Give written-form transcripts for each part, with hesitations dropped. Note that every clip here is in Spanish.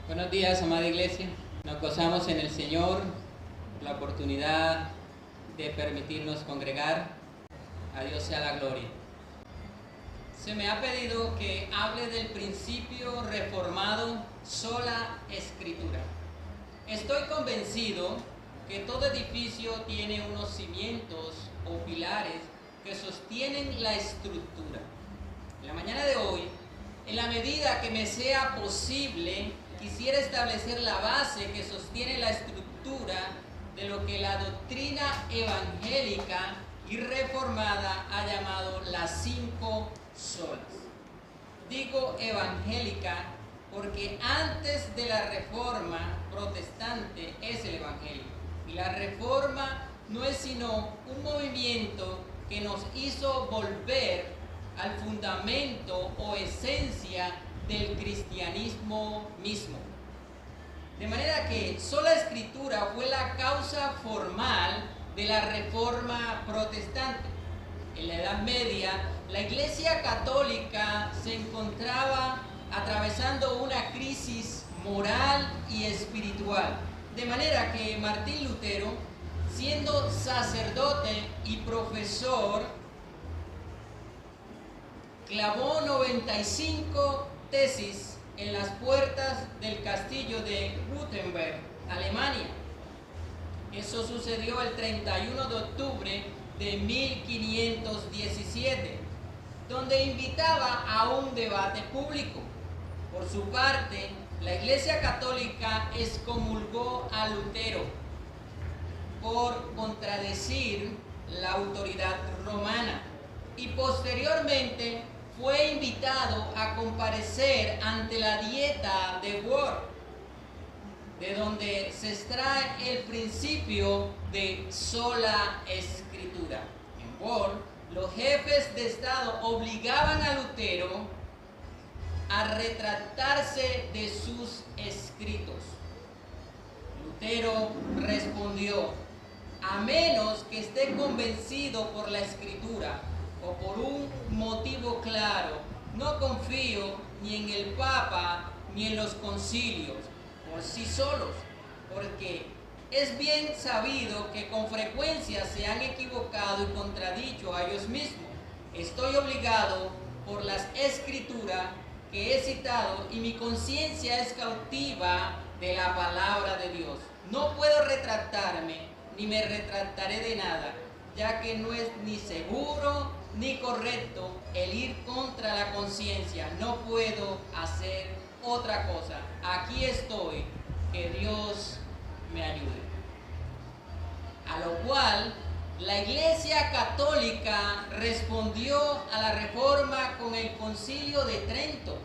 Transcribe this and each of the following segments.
Buenos días, amada iglesia. Nos gozamos en el Señor por la oportunidad de permitirnos congregar. A Dios sea la gloria. Se me ha pedido que hable del principio reformado, sola escritura. Estoy convencido que todo edificio tiene unos cimientos o pilares que sostienen la estructura. En la mañana de hoy, en la medida que me sea posible, quisiera establecer la base que sostiene la estructura de lo que la doctrina evangélica y reformada ha llamado las 5 solas. Digo evangélica porque antes de la reforma protestante es el evangelio. Y la reforma no es sino un movimiento que nos hizo volver al fundamento o esencia del cristianismo mismo. De manera que sola escritura fue la causa formal de la reforma protestante. En la Edad Media, la Iglesia Católica se encontraba atravesando una crisis moral y espiritual. De manera que Martín Lutero, siendo sacerdote y profesor, clavó 95 tesis en las puertas del castillo de Wittenberg, Alemania. Eso sucedió el 31 de octubre de 1517, donde invitaba a un debate público. Por su parte, la Iglesia Católica excomulgó a Lutero por contradecir la autoridad romana y posteriormente fue invitado a comparecer ante la Dieta de Worms, de donde se extrae el principio de sola escritura. En Worms, los jefes de Estado obligaban a Lutero a retractarse de sus escritos. Lutero respondió: a menos que esté convencido por la escritura o por un motivo claro, no confío ni en el Papa ni en los concilios por sí solos, porque es bien sabido que con frecuencia se han equivocado y contradicho a ellos mismos. Estoy obligado por las escrituras que he citado y mi conciencia es cautiva de la palabra de Dios. No puedo retractarme ni me retractaré de nada, ya que no es ni seguro ni correcto el ir contra la conciencia. No puedo hacer otra cosa. Aquí estoy, que Dios me ayude. A lo cual la Iglesia Católica respondió a la reforma con el Concilio de Trento,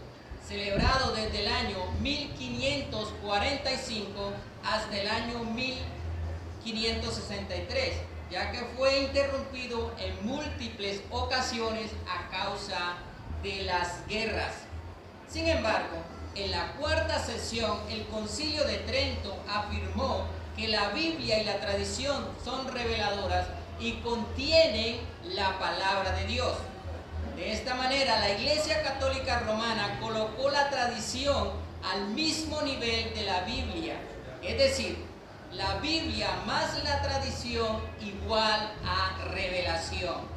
celebrado desde el año 1545 hasta el año 1563, ya que fue interrumpido en múltiples ocasiones a causa de las guerras. Sin embargo, en la cuarta sesión, el Concilio de Trento afirmó que la Biblia y la tradición son reveladoras y contienen la palabra de Dios. De esta manera, la Iglesia Católica Romana colocó la tradición al mismo nivel de la Biblia, es decir, la Biblia más la tradición igual a revelación.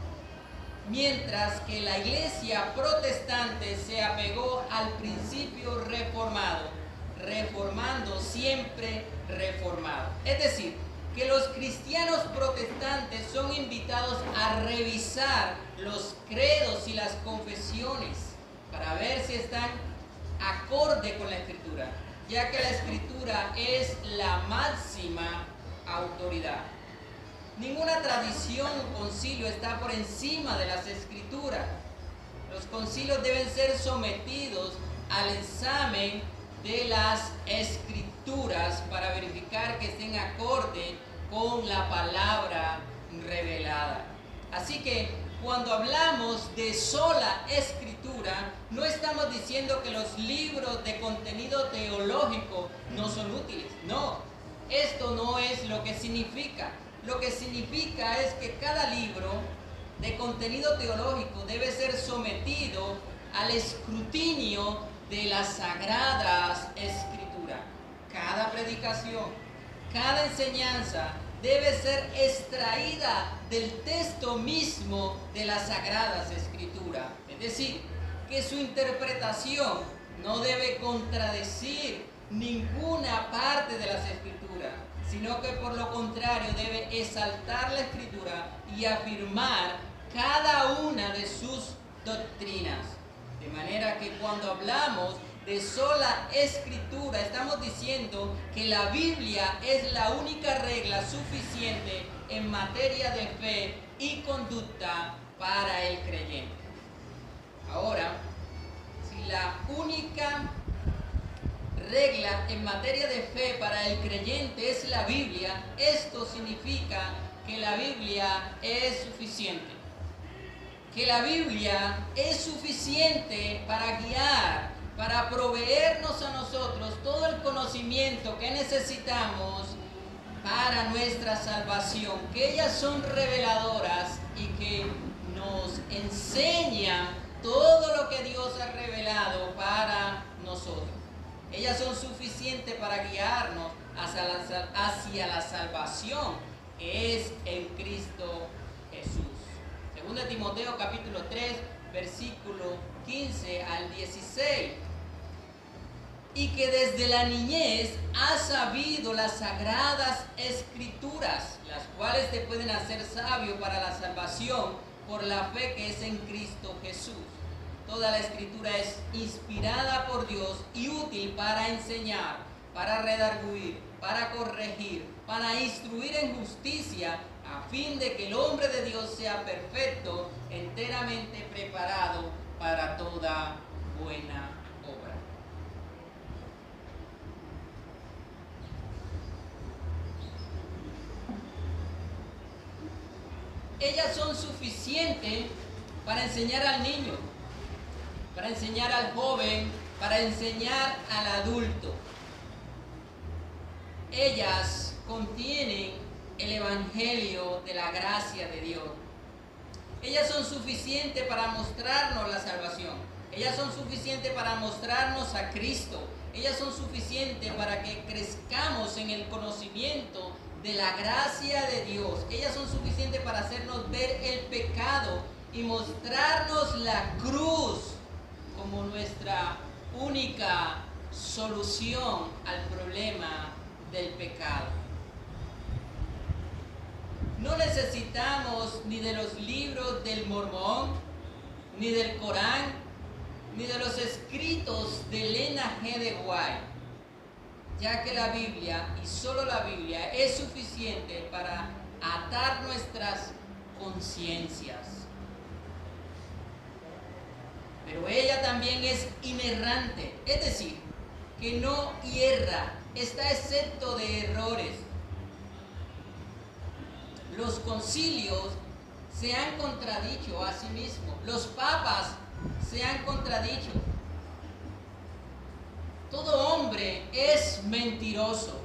Mientras que la Iglesia protestante se apegó al principio reformado, reformando siempre reformado. Es decir, que los cristianos protestantes son invitados a revisar los credos y las confesiones para ver si están acorde con la Escritura, ya que la Escritura es la máxima autoridad. Ninguna tradición o concilio está por encima de las Escrituras. Los concilios deben ser sometidos al examen de las Escrituras para verificar que estén acorde con la palabra revelada. Así que cuando hablamos de sola escritura, no estamos diciendo que los libros de contenido teológico no son útiles. No, esto no es lo que significa. Lo que significa es que cada libro de contenido teológico debe ser sometido al escrutinio de las sagradas escrituras. predicación, cada enseñanza debe ser extraída del texto mismo de las Sagradas Escrituras. Es decir, que su interpretación no debe contradecir ninguna parte de las Escrituras, sino que por lo contrario debe exaltar la Escritura y afirmar cada una de sus doctrinas. De manera que cuando hablamos de sola Escritura, estamos diciendo que la Biblia es la única regla suficiente en materia de fe y conducta para el creyente. Ahora, si la única regla en materia de fe para el creyente es la Biblia, esto significa que la Biblia es suficiente. Que la Biblia es suficiente para guiar, para proveernos a nosotros todo el conocimiento que necesitamos para nuestra salvación, que ellas son reveladoras y que nos enseñan todo lo que Dios ha revelado para nosotros. Ellas son suficientes para guiarnos hacia la salvación que es en Cristo Jesús. Según de Timoteo capítulo 3, versículo 15 al 16. Y que desde la niñez has sabido las sagradas escrituras, las cuales te pueden hacer sabio para la salvación por la fe que es en Cristo Jesús. Toda la escritura es inspirada por Dios y útil para enseñar, para redarguir, para corregir, para instruir en justicia, a fin de que el hombre de Dios sea perfecto, enteramente preparado para toda buena obra. Ellas son suficientes para enseñar al niño, para enseñar al joven, para enseñar al adulto. Ellas contienen el Evangelio de la gracia de Dios. Ellas son suficientes para mostrarnos la salvación. Ellas son suficientes para mostrarnos a Cristo. Ellas son suficientes para que crezcamos en el conocimiento de la gracia de Dios. Ellas son suficientes para hacernos ver el pecado y mostrarnos la cruz como nuestra única solución al problema del pecado. No necesitamos ni de los libros del Mormón, ni del Corán, ni de los escritos de Elena G. de White, ya que la Biblia, y solo la Biblia, es suficiente para atar nuestras conciencias. Pero ella también es inerrante, es decir, que no hierra, está exento de errores. Los concilios se han contradicho a sí mismos, los papas se han contradicho. Todo hombre es mentiroso,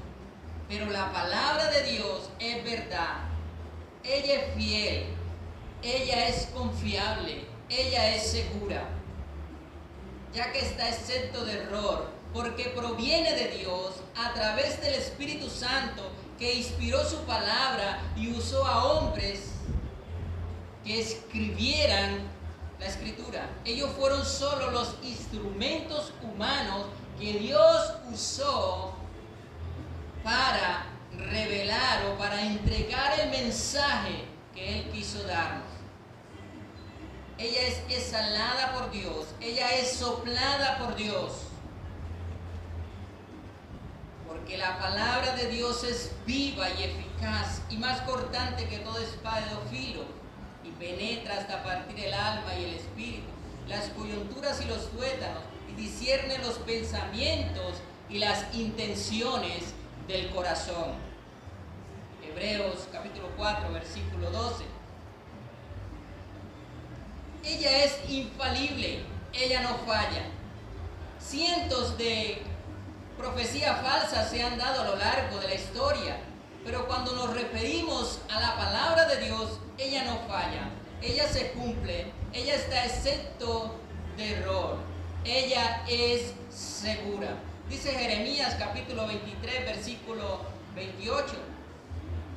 pero la palabra de Dios es verdad. Ella es fiel, ella es confiable, ella es segura, ya que está exento de error, porque proviene de Dios a través del Espíritu Santo, que inspiró su palabra y usó a hombres que escribieran la Escritura. Ellos fueron solo los instrumentos humanos que Dios usó para revelar o para entregar el mensaje que Él quiso darnos. Ella es exhalada por Dios, ella es soplada por Dios. Porque la palabra de Dios es viva y eficaz y más cortante que toda espada de dos filos, y penetra hasta partir el alma y el espíritu, las coyunturas y los tuétanos, y discierne los pensamientos y las intenciones del corazón. Hebreos capítulo 4, versículo 12. Ella es infalible, ella no falla. Cientos de profecías falsas se han dado a lo largo de la historia, pero cuando nos referimos a la palabra de Dios, ella no falla, ella se cumple, ella está exento de error, ella es segura. Dice Jeremías capítulo 23, versículo 28.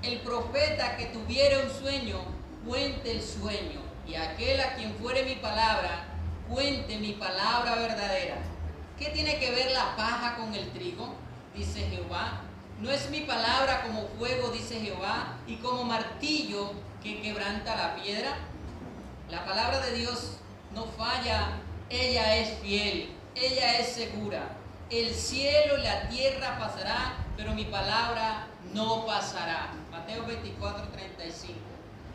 El profeta que tuviere un sueño, cuente el sueño, y aquel a quien fuere mi palabra, cuente mi palabra verdadera. ¿Qué tiene que ver la paja con el trigo? Dice Jehová. ¿No es mi palabra como fuego, dice Jehová, y como martillo que quebranta la piedra? La palabra de Dios no falla, ella es fiel, ella es segura. El cielo y la tierra pasará, pero mi palabra no pasará. Mateo 24, 35.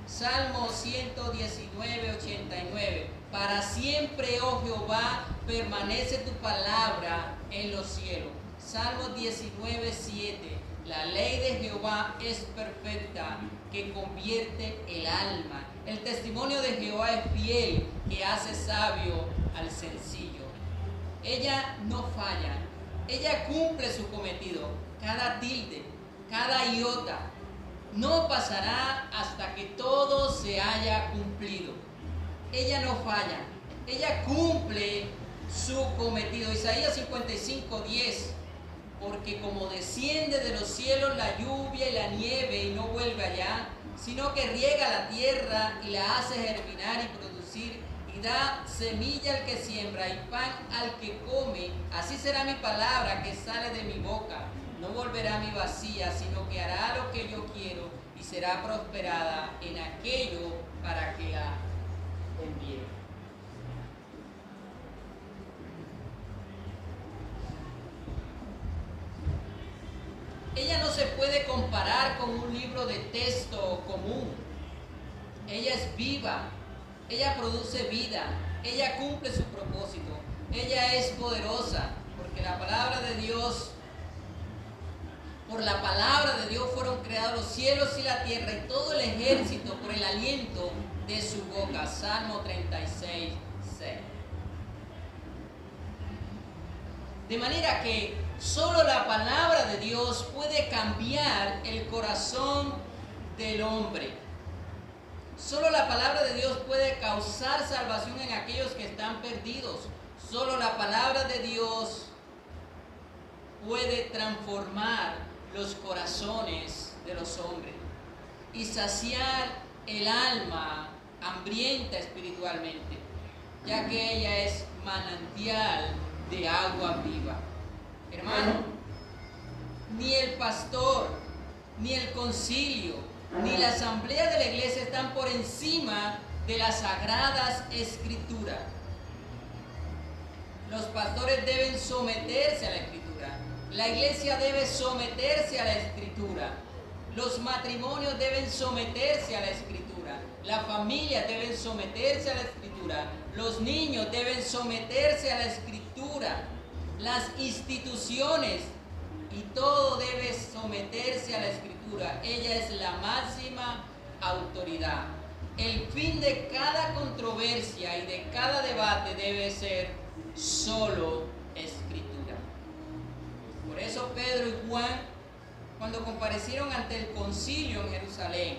Salmo 119, 89. Para siempre, oh Jehová, permanece tu palabra en los cielos. Salmo 19, 7. La ley de Jehová es perfecta, que convierte el alma. El testimonio de Jehová es fiel, que hace sabio al sencillo. Ella no falla, ella cumple su cometido. Cada tilde, cada iota, no pasará hasta que todo se haya cumplido. Ella no falla, ella cumple su cometido. Isaías 55, 10. Porque como desciende de los cielos la lluvia y la nieve y no vuelve allá, sino que riega la tierra y la hace germinar y producir, y da semilla al que siembra y pan al que come, así será mi palabra que sale de mi boca. No volverá a mí vacía, sino que hará lo que yo quiero y será prosperada en aquello para que la envíe. Ella no se puede comparar con un libro de texto común. Ella es viva, ella produce vida, ella cumple su propósito, ella es poderosa, porque la palabra de Dios, por la palabra de Dios fueron creados los cielos y la tierra y todo el ejército por el aliento de su boca. Salmo 36, 6. De manera que solo la palabra de Dios puede cambiar el corazón del hombre. Solo la palabra de Dios puede causar salvación en aquellos que están perdidos. Solo la palabra de Dios puede transformar los corazones de los hombres y saciar el alma hambrienta espiritualmente, ya que ella es manantial de agua viva. Hermano, ni el pastor, ni el concilio, ni la asamblea de la iglesia están por encima de las sagradas escrituras. Los pastores deben someterse a la escritura. La iglesia debe someterse a la escritura. Los matrimonios deben someterse a la escritura. La familia debe someterse a la escritura. Los niños deben someterse a la escritura. Las instituciones y todo debe someterse a la escritura. Ella es la máxima autoridad. El fin de cada controversia y de cada debate debe ser solo escritura. Por eso Pedro y Juan, cuando comparecieron ante el concilio en Jerusalén,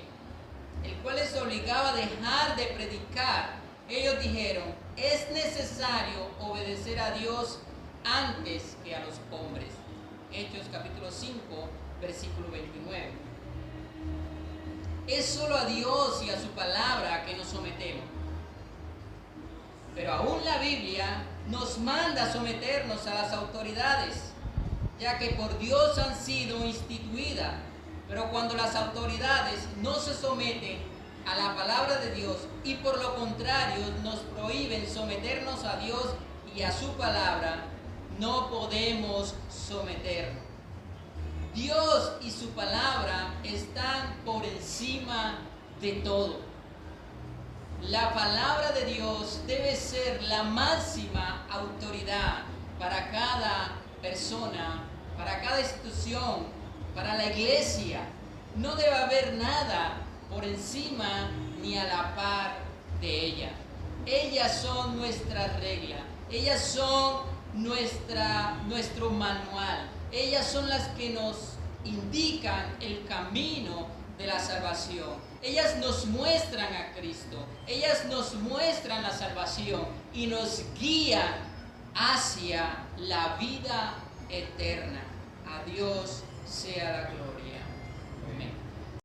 el cual les obligaba a dejar de predicar, ellos dijeron: es necesario obedecer a Dios antes que a los hombres. Hechos capítulo 5, versículo 29. Es solo a Dios y a su palabra que nos sometemos. Pero aún la Biblia nos manda a someternos a las autoridades, ya que por Dios han sido instituidas. Pero cuando las autoridades no se someten a la palabra de Dios y por lo contrario nos prohíben someternos a Dios y a su palabra, no podemos someternos. Dios y su palabra están por encima de todo. La palabra de Dios debe ser la máxima autoridad para cada persona, para cada institución, para la iglesia. No debe haber nada por encima ni a la par de ella. Ellas son nuestra regla, ellas son nuestro manual, ellas son las que nos indican el camino de la salvación. Ellas nos muestran a Cristo, ellas nos muestran la salvación y nos guían hacia la vida eterna. A Dios